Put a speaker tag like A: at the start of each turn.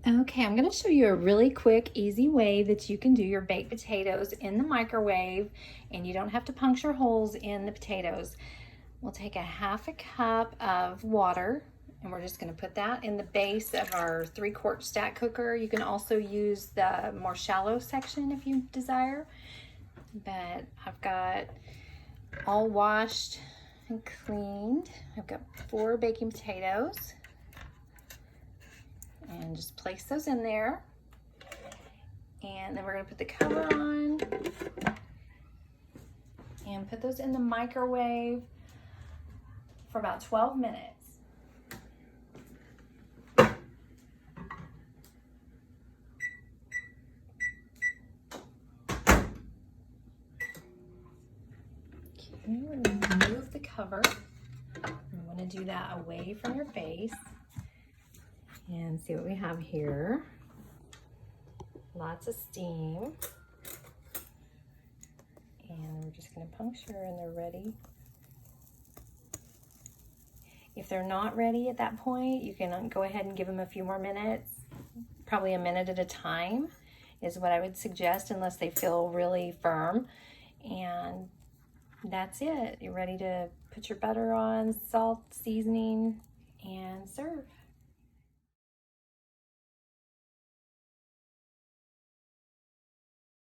A: Okay, I'm going to show you a really quick, easy way that you can do your baked potatoes in the microwave, and you don't have to puncture holes in the potatoes. We'll take a half a cup of water, and we're just going to put that in the base of our 3-quart stack cooker. You can also use the more shallow section if you desire, but I've got all washed and cleaned. I've got 4 baking potatoes. And just place those in there. And then we're going to put the cover on and put those in the microwave for about 12 minutes. Okay, remove the cover. You want to do that away from your face. And see what we have here. Lots of steam. And we're just going to puncture and they're ready. If they're not ready at that point, you can go ahead and give them a few more minutes. Probably a minute at a time is what I would suggest, unless they feel really firm. And that's it. You're ready to put your butter on, salt, seasoning, and serve.